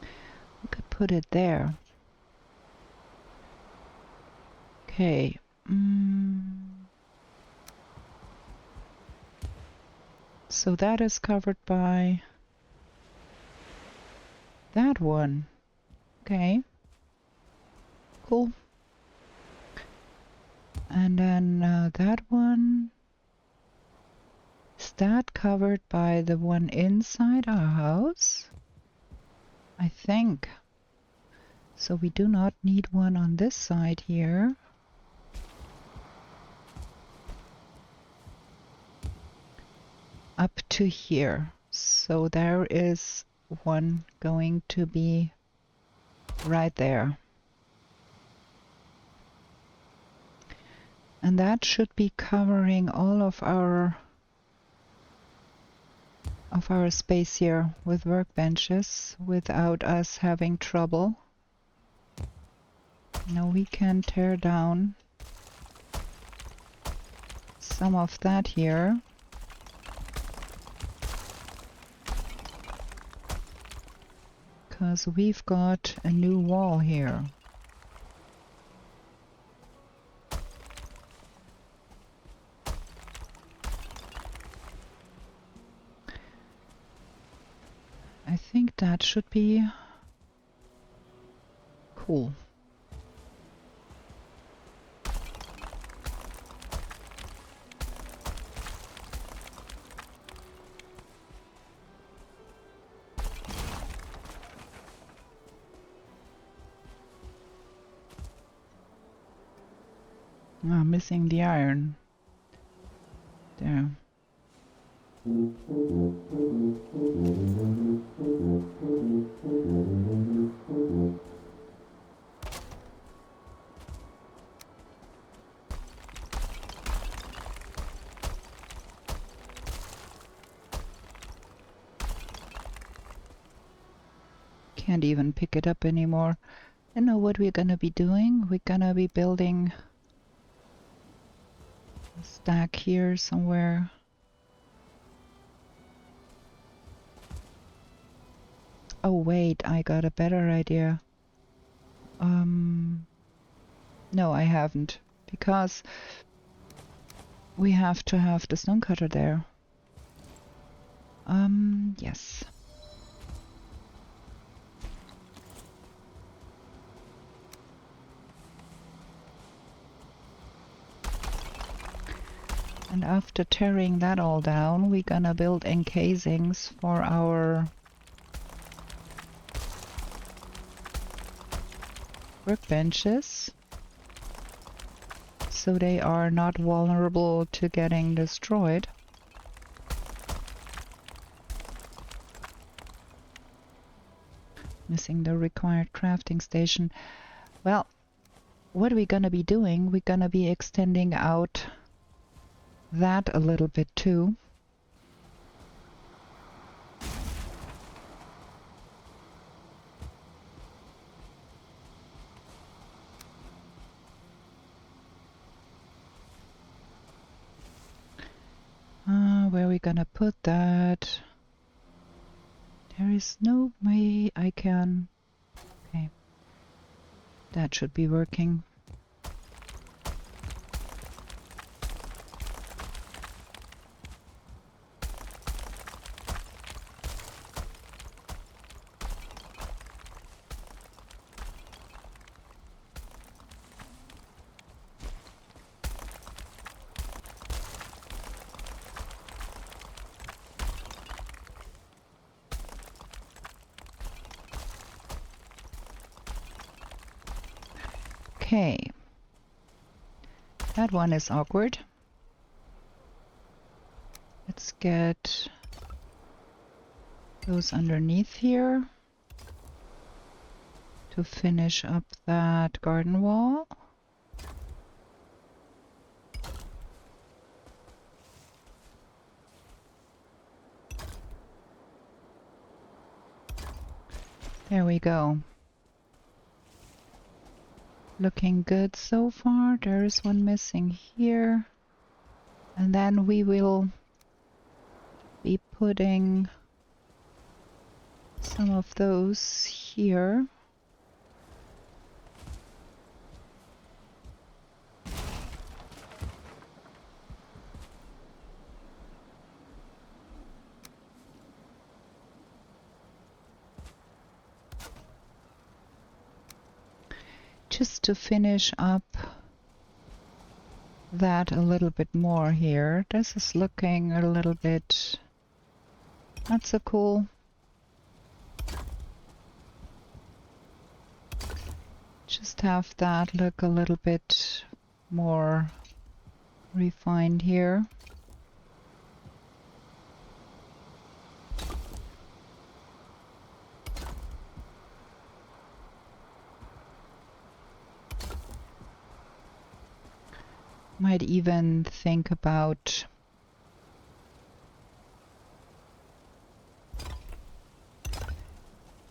We could put it there. Okay. So that is covered by that one. Okay. Cool. And then that one. Is that covered by the one inside our house? I think. So we do not need one on this side here. Up to here. So there is one going to be right there. And that should be covering all of our space here with workbenches without us having trouble. Now we can tear down some of that here. Because we've got a new wall here. I think that should be cool. Ah, missing the iron. There. Can't even pick it up anymore. I know what we're gonna be doing. We're gonna be building a stack here somewhere. Oh wait, I got a better idea. No, I haven't, because we have to have the stone cutter there. Yes. And after tearing that all down, we're gonna build encasings for our workbenches, so they are not vulnerable to getting destroyed. Missing the required crafting station. Well, what are we gonna be doing? We're gonna be extending out that a little bit too. Where are we gonna put that? There is no way I can... Okay. That should be working. Okay. That one is awkward. Let's get those underneath here to finish up that garden wall. There we go. Looking good so far. There is one missing here. And then we will be putting some of those here. Just to finish up that a little bit more here. This is looking a little bit not so cool. Just have that look a little bit more refined here. Might even think about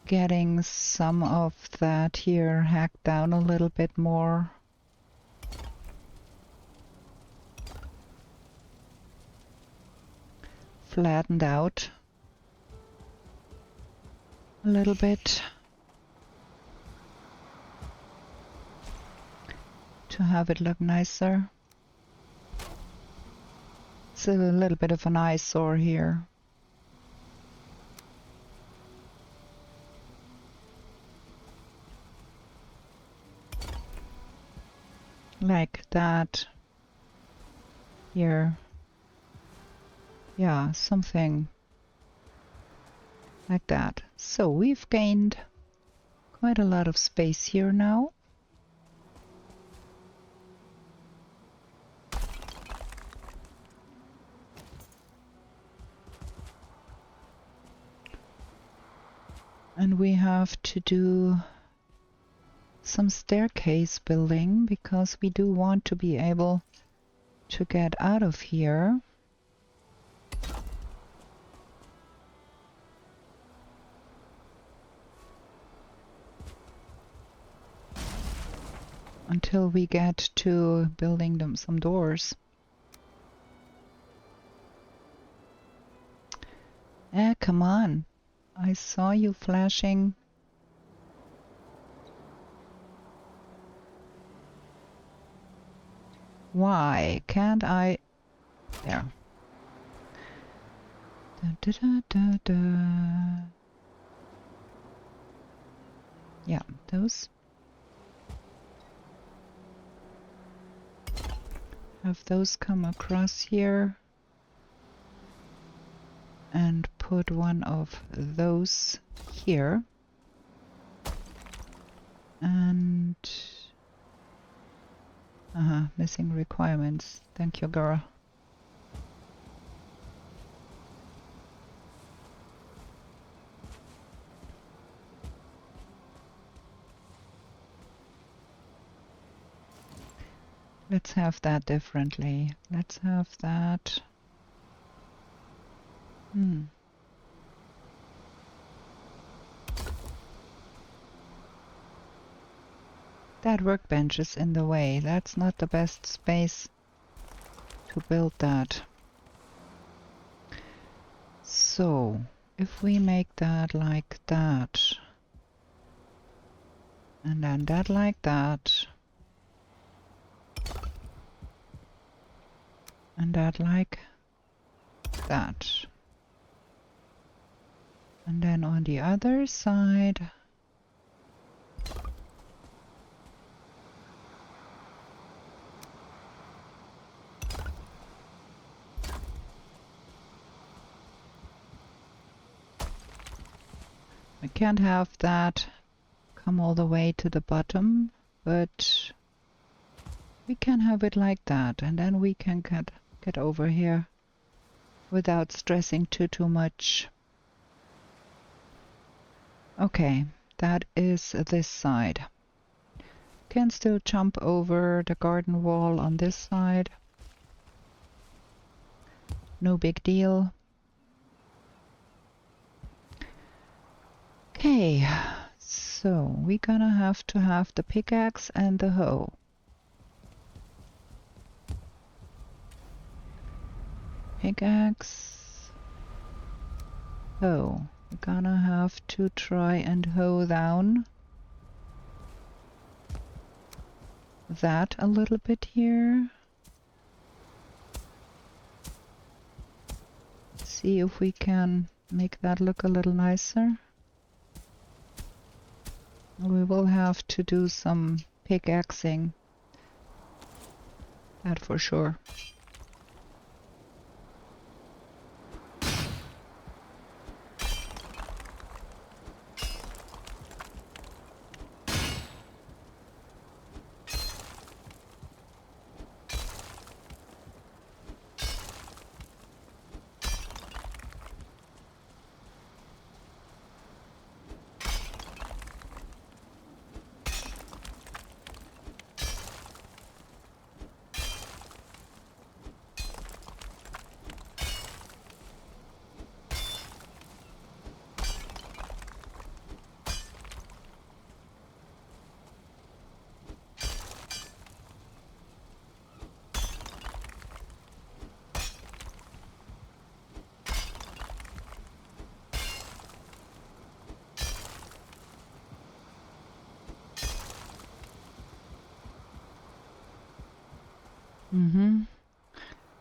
getting some of that here hacked down a little bit more. Flattened out a little bit to have it look nicer. It's a little bit of an eyesore here. Like that here. Yeah, something like that. So we've gained quite a lot of space here now. And we have to do some staircase building because we do want to be able to get out of here. Until we get to building them some doors. Come on. I saw you flashing. Why can't I? There. Da, da, da, da, da. Yeah, those. Have those come across here. And put one of those here. And missing requirements. Thank you, girl. Let's have that differently. Let's have that. That workbench is in the way. That's not the best space to build that. So, if we make that like that, and then that like that, and that like that, and then on the other side, we can't have that come all the way to the bottom, but we can have it like that, and then we can get over here without stressing too much. Okay, that is this side. Can still jump over the garden wall on this side. No big deal. Okay, so we're gonna have to have the pickaxe and the hoe. Pickaxe, hoe. We're gonna have to try and hoe down that a little bit here. See if we can make that look a little nicer. We will have to do some pickaxing, that for sure.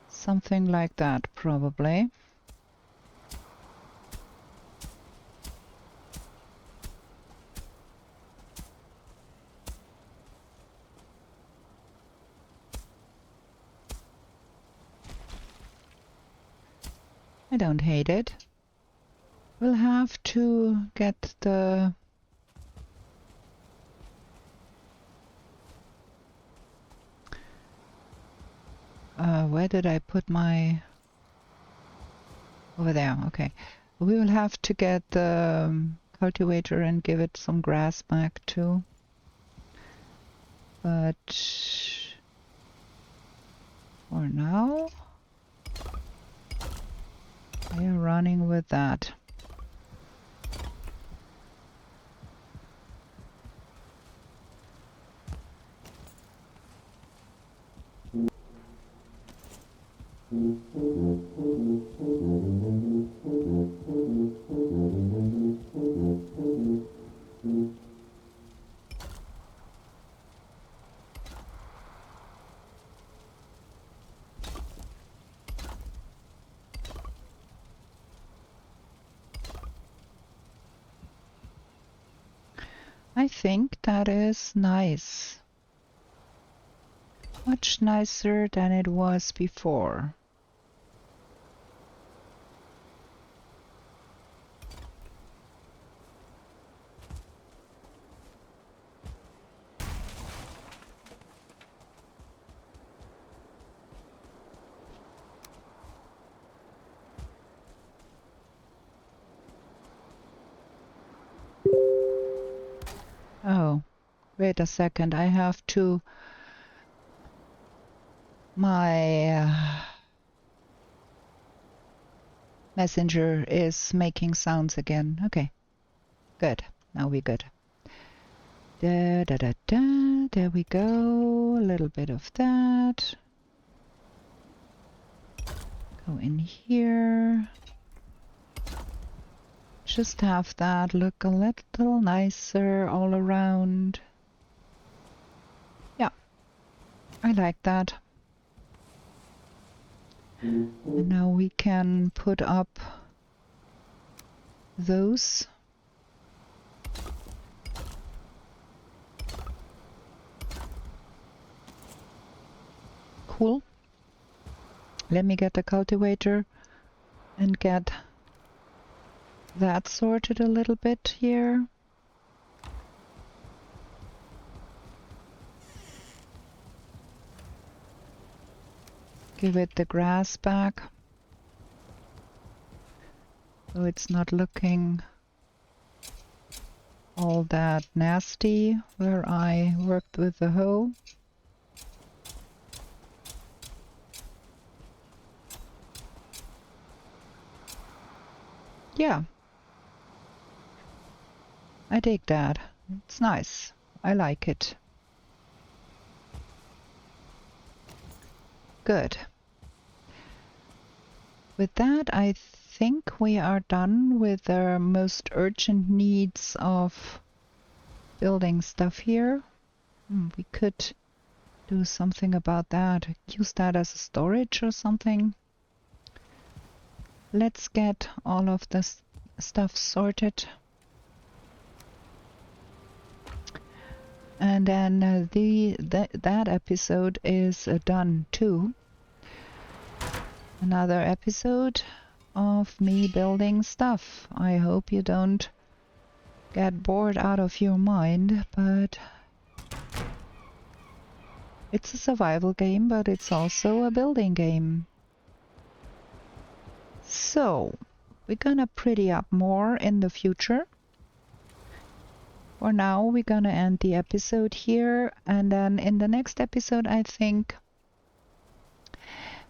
Something like that, probably. I don't hate it. We'll have to get the... where did I put my... Over there, okay. We will have to get the cultivator and give it some grass back too. But for now, we are running with that. I think that is nice. Much nicer than it was before. Oh, wait a second, I have to My messenger is making sounds again. Okay, good. Now we're good. Da da da da. There we go. A little bit of that. Go in here. Just have that look a little nicer all around. Yeah, I like that. And now we can put up those. Cool. Let me get the cultivator and get that sorted a little bit here. Give it the grass back, so it's not looking all that nasty where I worked with the hoe. Yeah, I dig that. It's nice. I like it. Good. With that, I think we are done with the most urgent needs of building stuff here. We could do something about that. Use that as a storage or something. Let's get all of this stuff sorted. And then that episode is done too. Another episode of me building stuff. I hope you don't get bored out of your mind, but it's a survival game, but it's also a building game. So, we're gonna pretty up more in the future. For now, we're gonna end the episode here, and then in the next episode, I think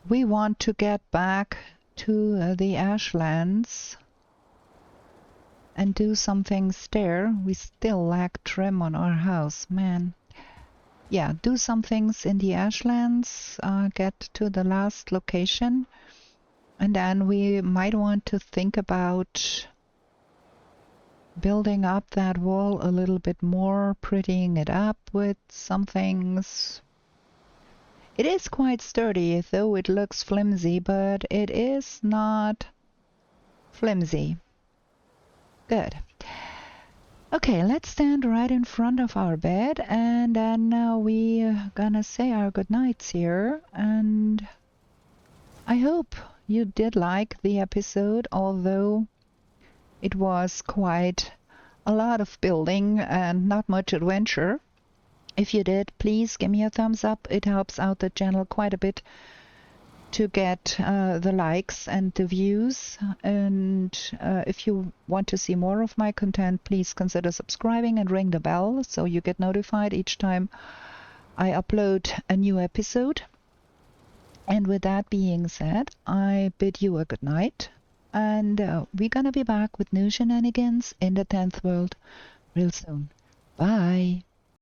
we want to get back to the Ashlands and do some things there. We still lack trim on our house, man. Yeah, do some things in the Ashlands, get to the last location, and then we might want to think about building up that wall a little bit more, prettying it up with some things. It is quite sturdy, though it looks flimsy, but it is not flimsy. Good. Okay, let's stand right in front of our bed, and then we're gonna say our goodnights here. And I hope you did like the episode, although it was quite a lot of building and not much adventure. If you did, please give me a thumbs up. It helps out the channel quite a bit to get the likes and the views. And if you want to see more of my content, please consider subscribing and ring the bell so you get notified each time I upload a new episode. And with that being said, I bid you a good night. And we're gonna be back with new shenanigans in the 10th world real soon. Bye.